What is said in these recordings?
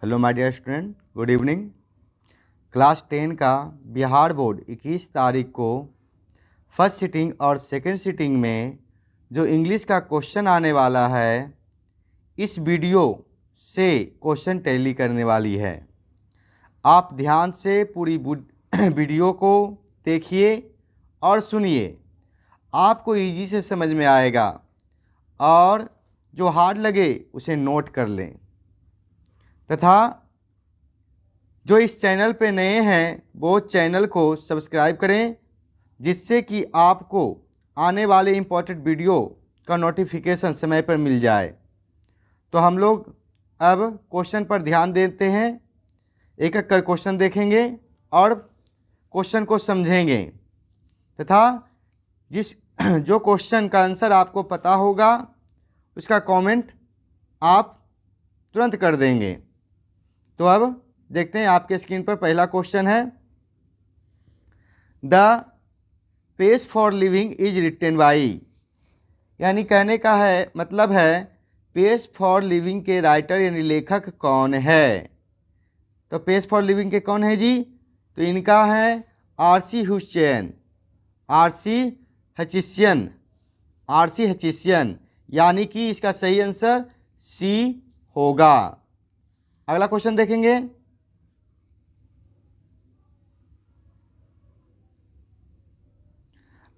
Hello my dear student, good evening. Class 10 का Bihar board 21 तारीख को फर्स्ट सिटिंग और सेकंड सिटिंग में जो इंग्लिश का क्वेश्चन आने वाला है, इस वीडियो से क्वेश्चन टैली करने वाली है। आप ध्यान से पूरी वीडियो को देखिए और सुनिए, आपको इजी से समझ में आएगा और जो हार्ड लगे उसे नोट कर लें। तथा जो इस चैनल पे नए हैं वो चैनल को सब्सक्राइब करें, जिससे कि आपको आने वाले इम्पोर्टेंट वीडियो का नोटिफिकेशन समय पर मिल जाए। तो हम लोग अब क्वेश्चन पर ध्यान देते हैं, एक एक कर क्वेश्चन देखेंगे और क्वेश्चन को समझेंगे तथा जो क्वेश्चन का आंसर आपको पता होगा उसका कमेंट आप तुरंत कर देंगे। तो अब देखते हैं, आपके स्क्रीन पर पहला क्वेश्चन है, the pace for living is written by, यानी कहने का है मतलब है पेस फॉर लिविंग के राइटर यानी लेखक कौन है। तो पेस फॉर लिविंग के कौन है जी? तो इनका है आरसी हुसैन, आरसी हचिसियन, यानी कि इसका सही आंसर सी होगा। अगला क्वेश्चन देखेंगे,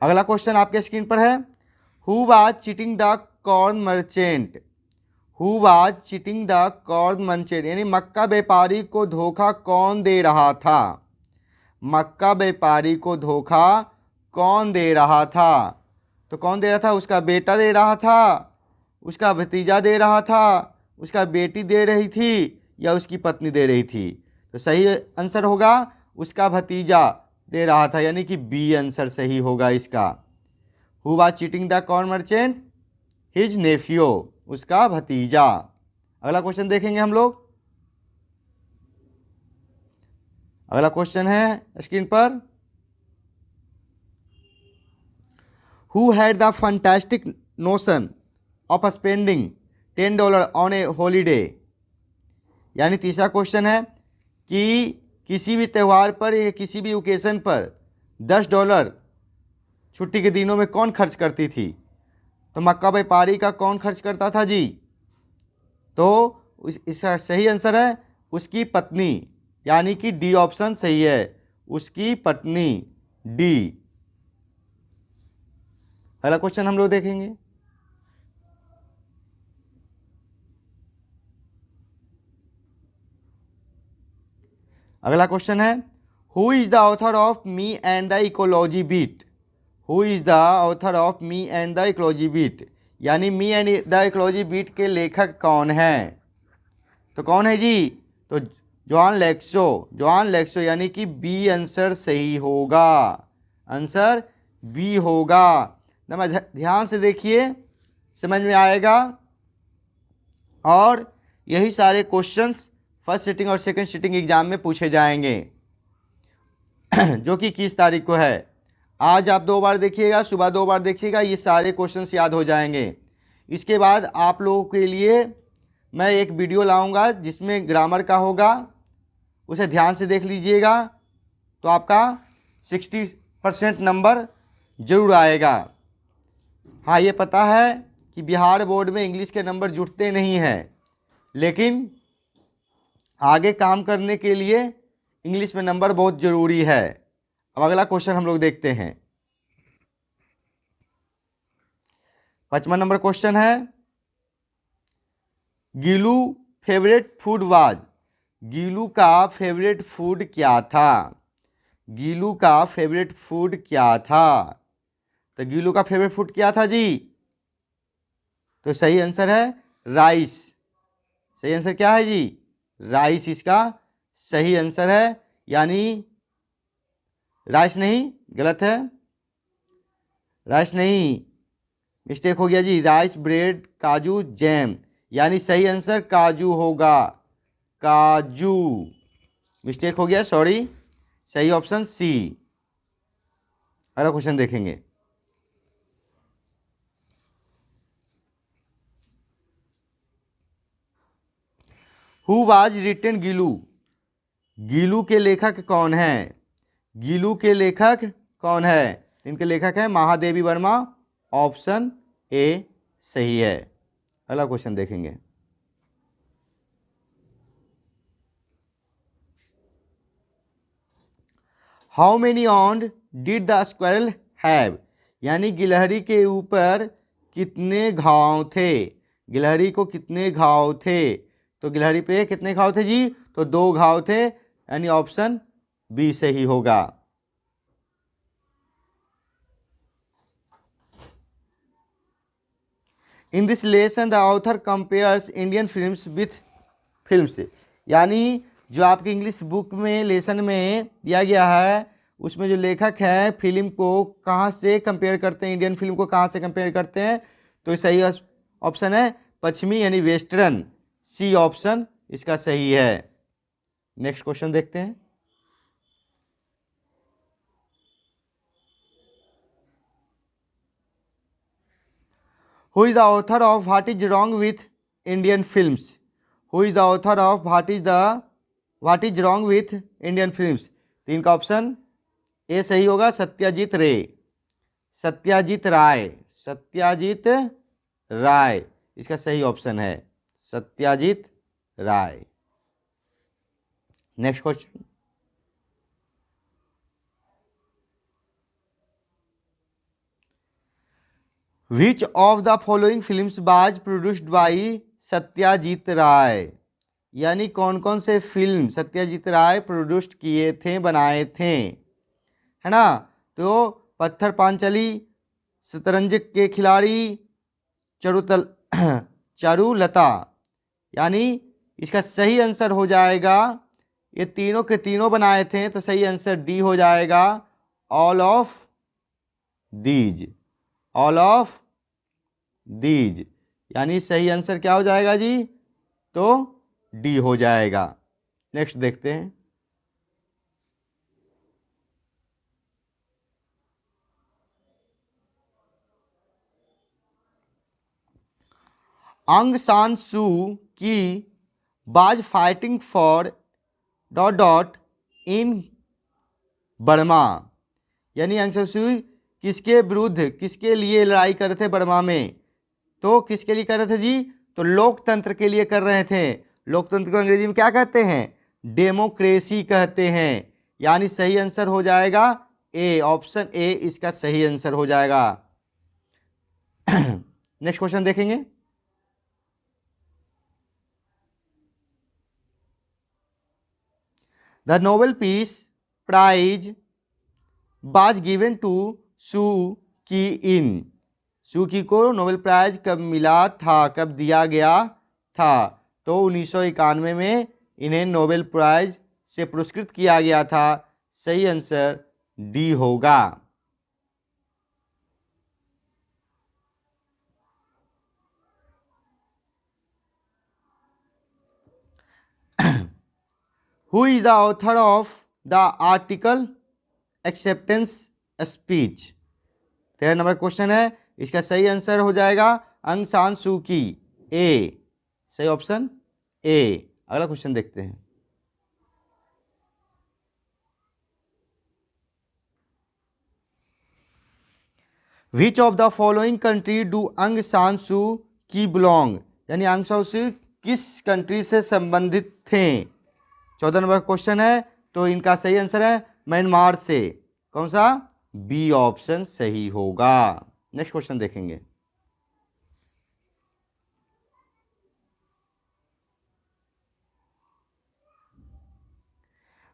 अगला क्वेश्चन आपके स्क्रीन पर है, who was cheating the corn merchant, who was cheating the corn merchant, यानी मक्का व्यापारी को धोखा कौन दे रहा था। मक्का व्यापारी को धोखा कौन दे रहा था? तो कौन दे रहा था? उसका बेटा दे रहा था, उसका भतीजा दे रहा था, उसका बेटी दे रही थी या उसकी पत्नी दे रही थी? तो सही आंसर होगा उसका भतीजा दे रहा था, यानी कि बी आंसर सही होगा इसका। Who was cheating the corn merchant? His Neiphiu, उसका भतीजा। अगला क्वेश्चन देखेंगे हम लोग, अगला क्वेश्चन है स्क्रीन पर, who had the fantastic notion of spending $10 on A holiday, यानी तीसरा क्वेश्चन है कि किसी भी त्यौहार पर या किसी भी ओकेजन पर $10 छुट्टी के दिनों में कौन खर्च करती थी? तो मक्का व्यापारी का कौन खर्च करता था जी? तो इसका सही आंसर है उसकी पत्नी, यानी कि डी ऑप्शन सही है, उसकी पत्नी, डी। अगला क्वेश्चन हम लोग देखेंगे, अगला क्वेश्चन है, who is the author of me and the ecology beat, who is the author of me and the ecology beat, यानी me and the ecology beat के लेखक कौन हैं? तो कौन है जी? तो जॉन लेक्सो, यानी कि बी आंसर सही होगा, आंसर बी होगा। ध्यान से देखिए, समझ में आएगा। और यही सारे क्वेश्चंस फर्स्ट सिटिंग और सेकंड सिटिंग एग्जाम में पूछे जाएंगे जो कि 21 तारीख को है। आज आप 2 बार देखिएगा, सुबह 2 बार देखिएगा, ये सारे क्वेश्चंस याद हो जाएंगे। इसके बाद आप लोगों के लिए मैं एक वीडियो लाऊंगा जिसमें ग्रामर का होगा, उसे ध्यान से देख लीजिएगा, तो आपका 60% नंबर जरूर आएगा। हाँ, ये पता है कि बिहार बोर्ड में इंग्लिश के नंबर जुटते नहीं हैं, लेकिन आगे काम करने के लिए इंग्लिश में नंबर बहुत ज़रूरी है। अब अगला क्वेश्चन हम लोग देखते हैं, 5वां नंबर क्वेश्चन है, गीलू फेवरेट फूड वाज, गीलू का फेवरेट फूड क्या था? गीलू का फेवरेट फूड क्या था? तो गीलू का फेवरेट फूड क्या था जी? तो सही आंसर है राइस। सही आंसर क्या है जी? राइस इसका सही आंसर है, यानी राइस नहीं, गलत है, राइस नहीं, मिस्टेक हो गया जी, राइस ब्रेड काजू जैम, यानी सही आंसर काजू होगा, काजू, मिस्टेक हो गया, सॉरी, सही ऑप्शन सी। अगला क्वेश्चन देखेंगे, हु वाज रिटन गीलू, गीलू के लेखक कौन है? गीलू के लेखक कौन है? इनके लेखक हैं महादेवी वर्मा। ऑप्शन ए सही है। अगला क्वेश्चन देखेंगे। How many on did the squirrel have, यानी गिलहरी के ऊपर कितने घाव थे? गिलहरी को कितने घाव थे? तो गिलहरी पे कितने घाव थे जी? तो 2 घाव थे, यानी ऑप्शन बी सही होगा। In this lesson the author compares Indian films with films, यानी जो आपकी इंग्लिश बुक में लेसन में दिया गया है उसमें जो लेखक है फिल्म को कहाँ से कंपेयर करते हैं, इंडियन फिल्म को कहाँ से कंपेयर करते हैं? तो सही ऑप्शन है पश्चिमी यानी वेस्टर्न। सी ऑप्शन इसका सही है। नेक्स्ट क्वेश्चन देखते हैं। Who is the author of what is wrong with Indian films? Who is the author of what is wrong with Indian films? तो इनका ऑप्शन ए सही होगा, सत्यजीत रे, सत्याजीत राय, सत्याजीत राय इसका सही ऑप्शन है, Satyajit Ray. Next question. Which of the following films was produced by Satyajit Ray, यानी कौन कौन से फिल्म सत्याजीत राय प्रोड्यूस्ड किए थे, बनाए थे, है ना? तो पत्थर पांचाली, शतरंज के खिलाड़ी, चारुलता, यानी इसका सही आंसर हो जाएगा, ये तीनों के तीनों बनाए थे, तो सही आंसर डी हो जाएगा, all of these, all of these, यानी सही आंसर क्या हो जाएगा जी? तो डी हो जाएगा। नेक्स्ट देखते हैं। आंग सान सू की बाज fighting for dot dot in Burma, यानी आंग सान सू किसके विरुद्ध किसके लिए लड़ाई कर रहे थे बर्मा में? तो किसके लिए कर रहे थे जी? तो लोकतंत्र के लिए कर रहे थे। लोकतंत्र को अंग्रेजी में क्या कहते हैं? डेमोक्रेसी कहते हैं, यानी सही आंसर हो जाएगा ए, ऑप्शन ए इसका सही आंसर हो जाएगा। नेक्स्ट क्वेश्चन देखेंगे। The Nobel peace prize was given to Suu Kyi in, सू की को नोबेल प्राइज कब मिला था, कब दिया गया था? तो 1991 में इन्हें नोबेल प्राइज से पुरस्कृत किया गया था। सही आंसर डी होगा। Who is the author of the article acceptance speech? 13 number question है, इसका सही आंसर हो जाएगा अंग सान सू की, ए, सही ऑप्शन ए। अगला क्वेश्चन देखते हैं। विच of the following country do अंग सान सू की बिलोंग, यानी अंग सान सू किस कंट्री से संबंधित थे? 14 नंबर क्वेश्चन है, तो इनका सही आंसर है म्यांमार से। कौन सा? बी ऑप्शन सही होगा। नेक्स्ट क्वेश्चन देखेंगे।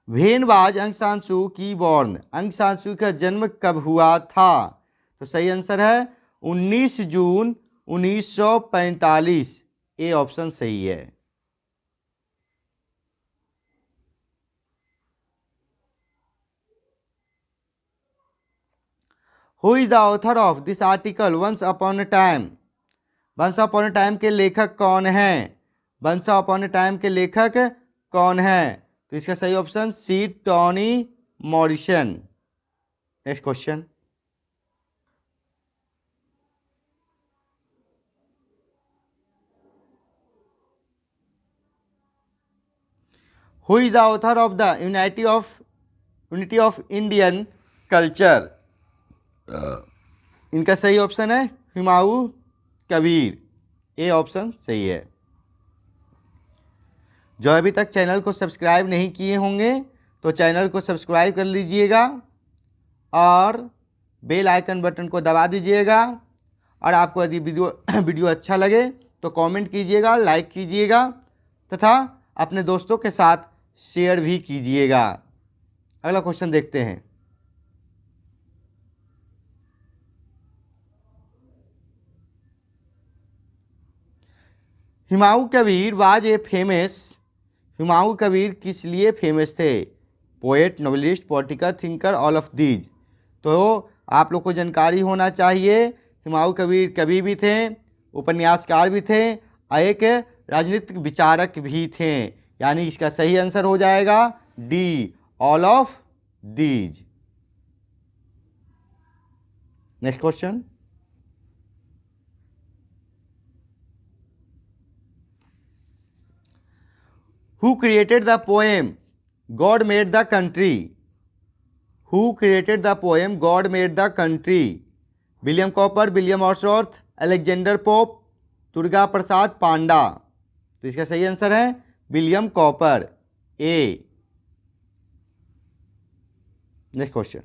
व्हेन वाज अंग सान सू की बॉर्न, अंग सान सू का जन्म कब हुआ था? तो सही आंसर है 19 जून 1945, ए ऑप्शन सही है। Who is the author of this article once upon a time, once upon a time के लेखक कौन है? वंस अपॉन अ टाइम के लेखक कौन है? तो इसका सही option C, Toni Morrison. Next question. Who is the author of the unity of Indian culture? इनका सही ऑप्शन है हुमायूं कबीर। ए ऑप्शन सही है। जो अभी तक चैनल को सब्सक्राइब नहीं किए होंगे तो चैनल को सब्सक्राइब कर लीजिएगा और बेल आइकन बटन को दबा दीजिएगा। और आपको यदि वीडियो अच्छा लगे तो कमेंट कीजिएगा, लाइक कीजिएगा तथा अपने दोस्तों के साथ शेयर भी कीजिएगा। अगला क्वेश्चन देखते हैं। Humayun Kabir was a famous. Humayun Kabir किस लिए फेमस थे? Poet, novelist, political thinker, all of these. तो आप लोग को जानकारी होना चाहिए हुमायूं कबीर कवि भी थे, उपन्यासकार भी थे और एक राजनीतिक विचारक भी थे। यानी इसका सही आंसर हो जाएगा D, all of these. Next question. Who created the poem God Made the Country? Who created the poem God Made the Country? William Cowper, William Wordsworth, Alexander Pope, Durga Prasad Panda. तो इसका सही आंसर है William Cowper, A. Next question.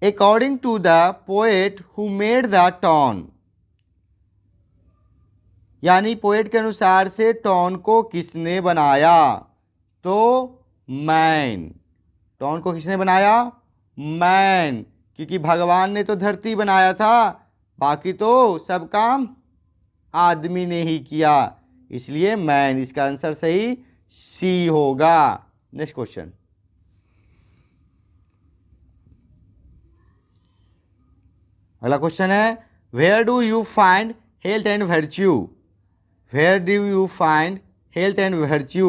According to the poet who made the tone, यानी poet के अनुसार से ton को किसने बनाया? तो मैन। टॉन को किसने बनाया? मैन। क्योंकि भगवान ने तो धरती बनाया था, बाकी तो सब काम आदमी ने ही किया, इसलिए मैन। इसका आंसर सही सी होगा। Next question. अगला क्वेश्चन है where do you find health and virtue? Where do you find health and virtue,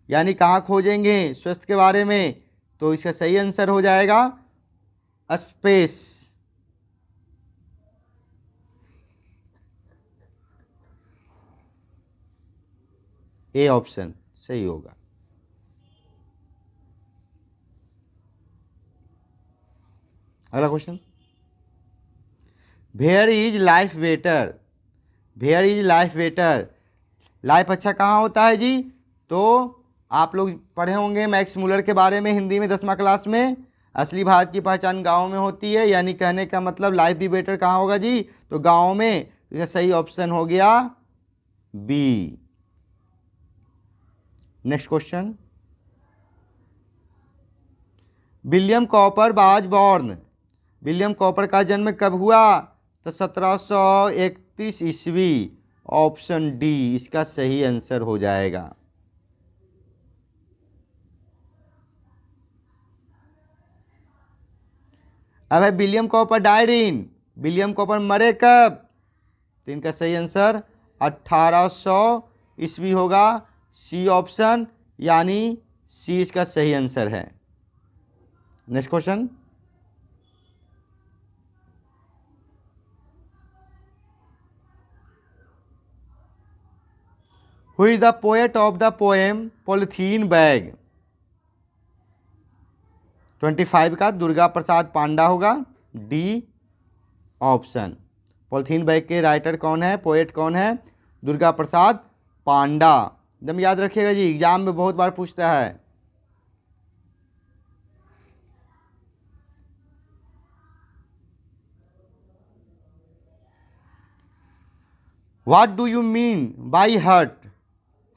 यानी कहाँ खोजेंगे स्वास्थ्य के बारे में? तो इसका सही आंसर हो जाएगा स्पेस। ए ऑप्शन सही होगा। अगला question. Where is life better? Where is life better, life अच्छा कहाँ होता है जी? तो आप लोग पढ़े होंगे मैक्स मुलर के बारे में हिंदी में 10वीं क्लास में। असली भारत की पहचान गाँव में होती है, यानी कहने का मतलब लाइफ भी बेटर कहाँ होगा जी? तो गाँव में। इसका सही ऑप्शन हो गया B. Next question. William Cowper was born. William Cowper का जन्म कब हुआ? तो 1731 ईस्वी। ऑप्शन डी इसका सही आंसर हो जाएगा। अब है William copper died in. William copper मरे कब? तो इनका सही आंसर 1800 ईस्वी होगा, सी ऑप्शन, यानी सी इसका सही आंसर है। Next question. Who is the poet of the poem polythene bag? 25 का दुर्गा प्रसाद पांडा होगा, डी ऑप्शन। पॉलिथीन बैग के राइटर कौन है, पोएट कौन है? दुर्गा प्रसाद पांडा। एकदम याद रखिएगा जी, एग्जाम में बहुत बार पूछता है। What do you mean by hurt?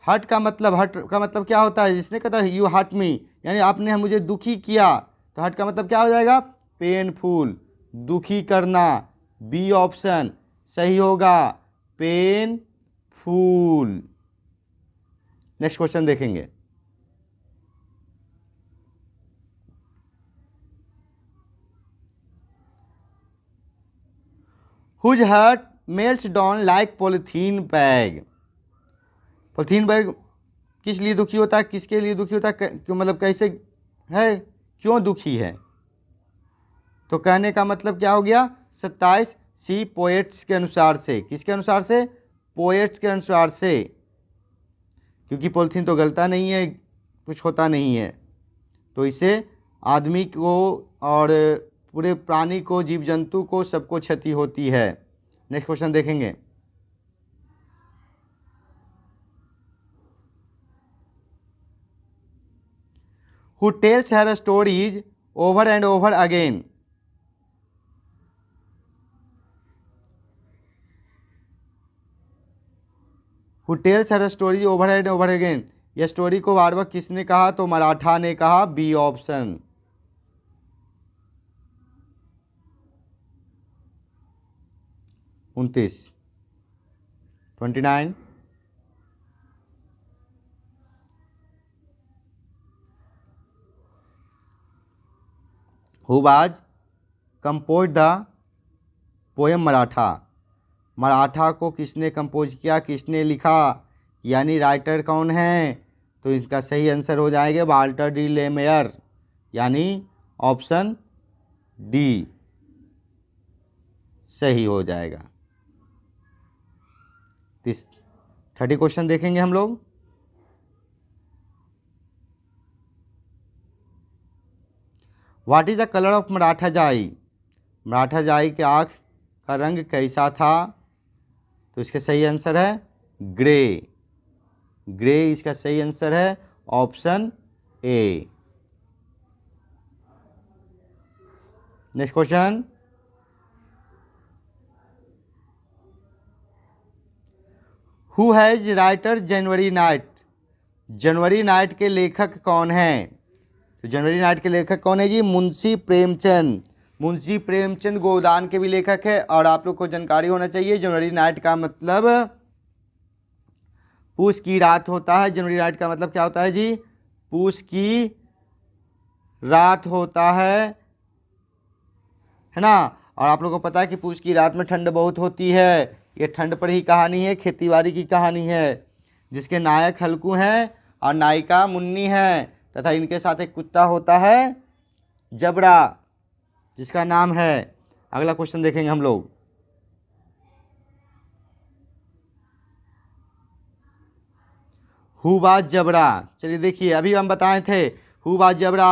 Hurt का मतलब क्या होता है? जिसने कहता है यू हर्ट मी, यानी आपने मुझे दुखी किया, तो हर्ट का मतलब क्या हो जाएगा? पेनफुल, दुखी करना। बी ऑप्शन सही होगा, पेनफुल। नेक्स्ट क्वेश्चन देखेंगे। Whose heart melts down like polythene bag. Polythene bag किस लिए दुखी होता है, किसके लिए दुखी होता है, क्यों, मतलब कैसे है, क्यों दुखी है? तो कहने का मतलब क्या हो गया? 27 सी पोएट्स के अनुसार से। किसके अनुसार से? पोएट्स के अनुसार से, क्योंकि पॉलीथीन तो गलता नहीं है, कुछ होता नहीं है, तो इससे आदमी को और पूरे प्राणी को, जीव जंतु को, सबको क्षति होती है। नेक्स्ट क्वेश्चन देखेंगे। Who tells her stories over and over again? Who tells her stories over and over again? यह स्टोरी को बार बार किसने कहा? तो मराठा ने कहा, B option. 29 Who was composed the poem Maratha? Maratha को किसने कंपोज किया, किसने लिखा, यानी राइटर कौन है? तो इसका सही आंसर हो जाएगा वाल्टर डी लेमेयर, यानी ऑप्शन डी सही हो जाएगा। 30 क्वेश्चन देखेंगे हम लोग। What is the colour of Maratha जाई? मराठा जाई के आँख का रंग कैसा था? तो इसका सही आंसर है ग्रे। ग्रे इसका सही आंसर है, option A. Next question. Who has writer January night? January night के लेखक कौन हैं? तो जनवरी नाइट के लेखक कौन है जी? मुंशी प्रेमचंद। मुंशी प्रेमचंद गोदान के भी लेखक है। और आप लोग को जानकारी होना चाहिए, जनवरी नाइट का मतलब पूस की रात होता है। जनवरी नाइट का मतलब क्या होता है जी? पूस की रात होता है ना। और आप लोग को पता है कि पूस की रात में ठंड बहुत होती है। ये ठंड पर ही कहानी है, खेतीबाड़ी की कहानी है, जिसके नायक हल्कू हैं और नायिका मुन्नी है, तथा इनके साथ एक कुत्ता होता है जबड़ा, जिसका नाम है। अगला क्वेश्चन देखेंगे हम लोग। हु वाज जबड़ा? चलिए देखिए, अभी हम बताए थे हु वाज जबड़ा।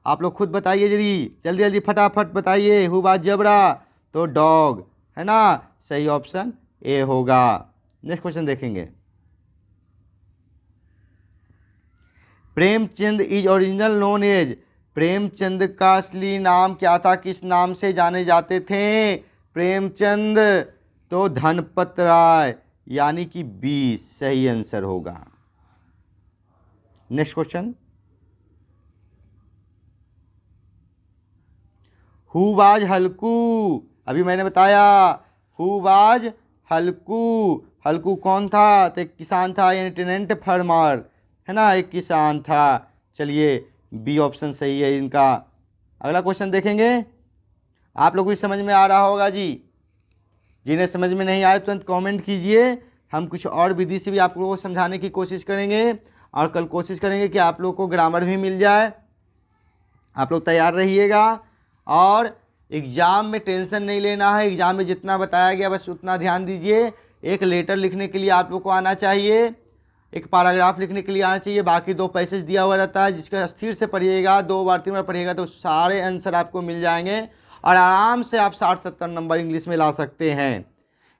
आप लोग खुद बताइए, जल्दी जल्दी फटाफट बताइए। हु वाज जबड़ा? तो डॉग है ना, सही ऑप्शन ए होगा। नेक्स्ट क्वेश्चन देखेंगे। Premchand is original known as? Premchand का असली नाम क्या था? किस नाम से जाने जाते थे प्रेमचंद? तो धनपत राय, यानी कि बी सही आंसर होगा। Next question. हु वाज हल्कू? अभी मैंने बताया हु वाज हल्कू। हल्कू कौन था? तो एक किसान था, यानी टेनेंट फार्मर है ना, एक किसान था। चलिए बी ऑप्शन सही है इनका। अगला क्वेश्चन देखेंगे। आप लोगों को समझ में आ रहा होगा जी। जिन्हें समझ में नहीं आए तुरंत कमेंट कीजिए। हम कुछ और विधि से भी आप लोगों को समझाने की कोशिश करेंगे, और कल कोशिश करेंगे कि आप लोग को ग्रामर भी मिल जाए। आप लोग तैयार रहिएगा। और एग्ज़ाम में टेंशन नहीं लेना है। एग्ज़ाम में जितना बताया गया बस उतना ध्यान दीजिए। एक लेटर लिखने के लिए आप लोग को आना चाहिए, एक पैराग्राफ लिखने के लिए आना चाहिए। बाकी 2 पैसेज दिया हुआ रहता है, जिसका स्थिर से पढ़िएगा, 2 बार 3 बार पढ़िएगा तो सारे आंसर आपको मिल जाएंगे, और आराम से आप 60-70 नंबर इंग्लिश में ला सकते हैं।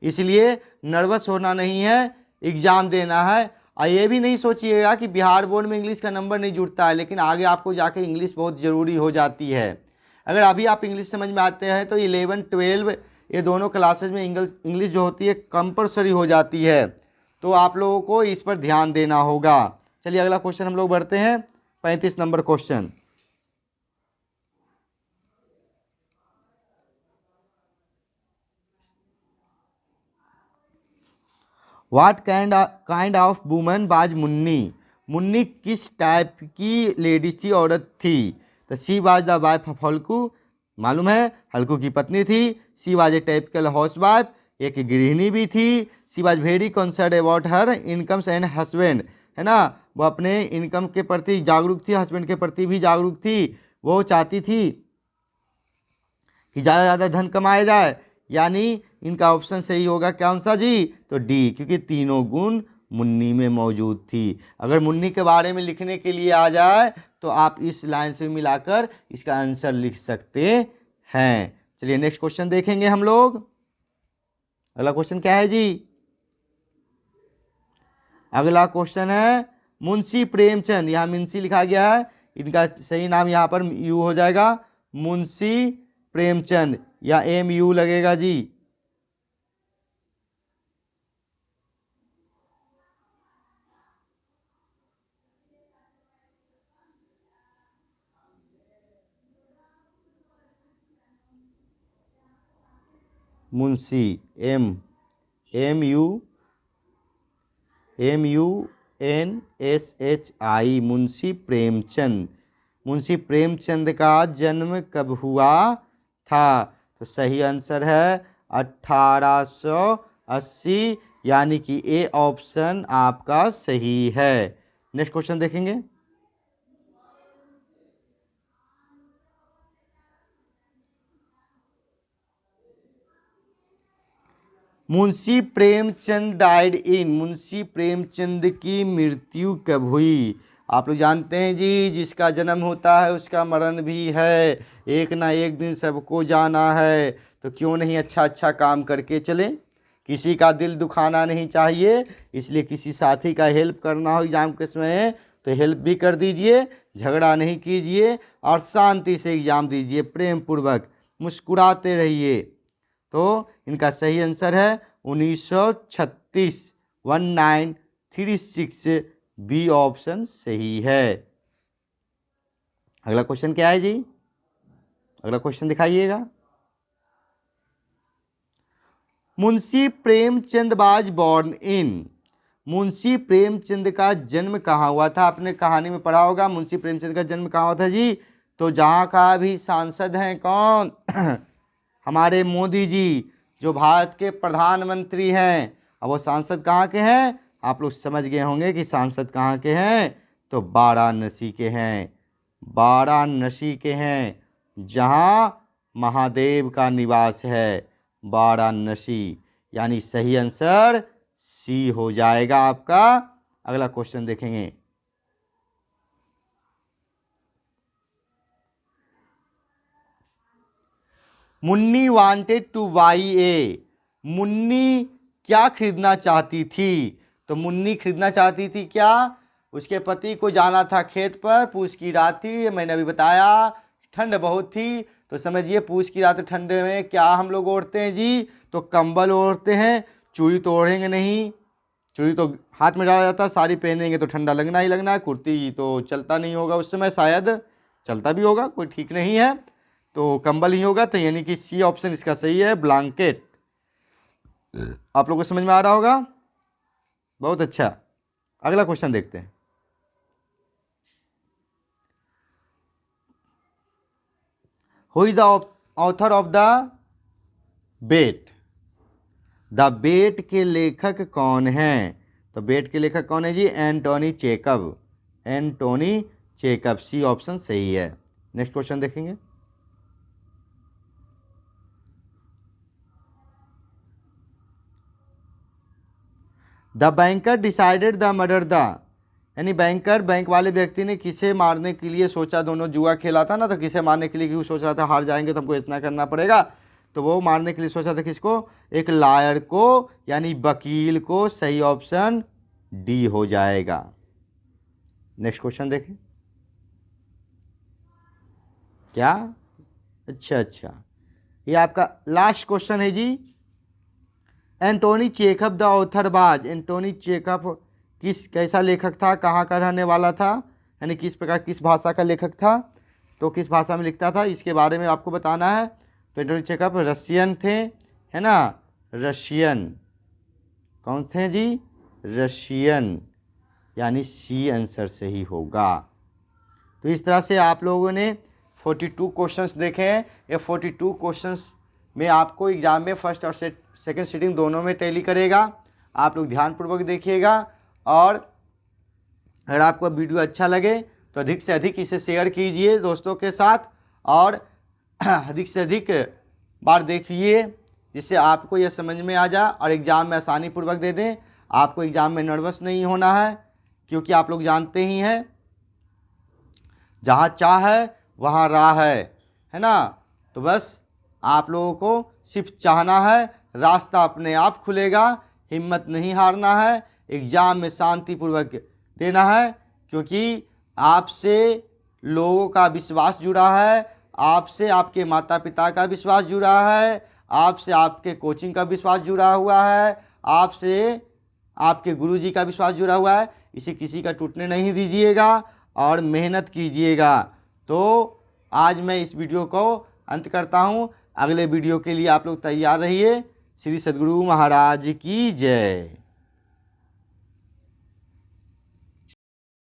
इसलिए नर्वस होना नहीं है, एग्ज़ाम देना है। और ये भी नहीं सोचिएगा कि बिहार बोर्ड में इंग्लिश का नंबर नहीं जुड़ता है, लेकिन आगे आपको जाके इंग्लिश बहुत ज़रूरी हो जाती है। अगर अभी आप इंग्लिश समझ में आते हैं तो 11, 12 ये दोनों क्लासेज में इंग्लिश जो होती है कंपलसरी हो जाती है। तो आप लोगों को इस पर ध्यान देना होगा। चलिए अगला क्वेश्चन हम लोग बढ़ते हैं। 35 number question. What kind of woman was Munni? Munni किस टाइप की लेडीज थी, औरत थी? तो she was the wife of हल्कू, मालूम है हल्कू की पत्नी थी। She was a typical house wife, एक गृहिणी भी थी। She was very concern about her incomes and husband, है ना, वो अपने इनकम के प्रति जागरूक थी, हस्बैंड के प्रति भी जागरूक थी। वो चाहती थी कि ज़्यादा से ज़्यादा धन कमाया जाए, यानी इनका ऑप्शन सही होगा कौन सा जी, तो डी, क्योंकि तीनों गुण मुन्नी में मौजूद थी। अगर मुन्नी के बारे में लिखने के लिए आ जाए तो आप इस लाइन से मिलाकर इसका आंसर लिख सकते हैं। चलिए नेक्स्ट क्वेश्चन देखेंगे हम लोग। अगला क्वेश्चन क्या है जी, अगला क्वेश्चन है मुंशी प्रेमचंद, यहाँ मुंशी लिखा गया है, इनका सही नाम यहाँ पर यू हो जाएगा, मुंशी प्रेमचंद, या एम यू लगेगा जी। Munshi M U N S H I, Munshi Premchand. Munshi Premchand का जन्म कब हुआ था, तो सही आंसर है 1880, यानी कि ए ऑप्शन आपका सही है। नेक्स्ट क्वेश्चन देखेंगे। मुंशी प्रेमचंद डाइड इन, मुंशी प्रेमचंद की मृत्यु कब हुई। आप लोग जानते हैं जी, जिसका जन्म होता है उसका मरण भी है, एक ना एक दिन सबको जाना है, तो क्यों नहीं अच्छा अच्छा काम करके चलें। किसी का दिल दुखाना नहीं चाहिए, इसलिए किसी साथी का हेल्प करना हो एग्ज़ाम के समय तो हेल्प भी कर दीजिए, झगड़ा नहीं कीजिए और शांति से एग्ज़ाम दीजिए, प्रेम पूर्वक मुस्कुराते रहिए। तो इनका सही आंसर है 1936, 1936, बी ऑप्शन सही है। अगला क्वेश्चन क्या है जी, अगला क्वेश्चन दिखाइएगा। Munshi Premchand was born in, Munshi Premchand का जन्म कहाँ हुआ था। आपने कहानी में पढ़ा होगा मुंशी प्रेमचंद का जन्म कहाँ हुआ था जी, तो जहाँ का भी सांसद हैं कौन हमारे मोदी जी, जो भारत के प्रधानमंत्री हैं। अब वो सांसद कहाँ के हैं, आप लोग समझ गए होंगे कि सांसद कहाँ के हैं, तो वाराणसी के हैं, वाराणसी के हैं, जहाँ महादेव का निवास है, वाराणसी, यानी सही आंसर सी हो जाएगा आपका। अगला क्वेश्चन देखेंगे। मुन्नी वांटेड टू बाई ए, मुन्नी क्या खरीदना चाहती थी, तो मुन्नी खरीदना चाहती थी क्या, उसके पति को जाना था खेत पर, पूस की रात थी, मैंने अभी बताया, ठंड बहुत थी, तो समझिए पूस की रात ठंडे में क्या हम लोग ओढ़ते हैं जी, तो कंबल ओढ़ते हैं, चूड़ी तो ओढ़ेंगे नहीं, चूड़ी तो हाथ में डाला जाता है, साड़ी पहनेंगे तो ठंडा लगना ही लगना है, कुर्ती तो चलता नहीं होगा उस समय, शायद चलता भी होगा, कोई ठीक नहीं है, तो कंबल ही होगा, तो यानी कि सी ऑप्शन इसका सही है, ब्लैंकेट। आप लोगों को समझ में आ रहा होगा, बहुत अच्छा। अगला क्वेश्चन देखते हैं। Who is the author of the bet, the bet के लेखक कौन हैं, तो बेट के लेखक कौन है जी, Anton Chekhov, Anton Chekhov, C option सही है। नेक्स्ट क्वेश्चन देखेंगे। The banker decided the murder the, यानी बैंकर, बैंक वाले व्यक्ति ने किसे मारने के लिए सोचा, दोनों जुआ खेला था ना, तो किसे मारने के लिए क्यों सोच रहा था, हार जाएंगे तो हमको इतना करना पड़ेगा, तो वो मारने के लिए सोचा था किसको, एक लायर को, यानी वकील को, सही ऑप्शन डी हो जाएगा। नेक्स्ट क्वेश्चन देखें। क्या, अच्छा, ये आपका लास्ट क्वेश्चन है जी। Anton Chekhov the author was, Anton Chekhov कैसा लेखक था, कहाँ का रहने वाला था, यानी किस प्रकार, किस भाषा का लेखक था, तो किस भाषा में लिखता था, इसके बारे में आपको बताना है। तो एंटोनी चेखव रशियन थे, है ना, रशियन, कौन थे जी, रशियन, यानी सी आंसर सही होगा। तो इस तरह से आप लोगों ने 42 क्वेश्चंस देखे हैं। ये 42 क्वेश्चंस में आपको एग्जाम में फर्स्ट और सेकंड सीटिंग दोनों में टैली करेगा। आप लोग ध्यानपूर्वक देखिएगा, और अगर आपको वीडियो अच्छा लगे तो अधिक से अधिक इसे शेयर कीजिए दोस्तों के साथ, और अधिक से अधिक बार देखिए, जिससे आपको यह समझ में आ जाए और एग्ज़ाम में आसानी पूर्वक दे दें। आपको एग्ज़ाम में नर्वस नहीं होना है, क्योंकि आप लोग जानते ही हैं जहाँ चाह है वहाँ राह है ना। तो बस आप लोगों को सिर्फ चाहना है, रास्ता अपने आप खुलेगा। हिम्मत नहीं हारना है, एग्ज़ाम में शांतिपूर्वक देना है, क्योंकि आपसे लोगों का विश्वास जुड़ा है, आपसे आपके माता पिता का विश्वास जुड़ा है, आपसे आपके कोचिंग का विश्वास जुड़ा हुआ है, आपसे आपके गुरुजी का विश्वास जुड़ा हुआ है। इसे किसी का टूटने नहीं दीजिएगा और मेहनत कीजिएगा। तो आज मैं इस वीडियो को अंत करता हूँ। अगले वीडियो के लिए आप लोग तैयार रहिए। श्री सद्गुरु महाराज की जय।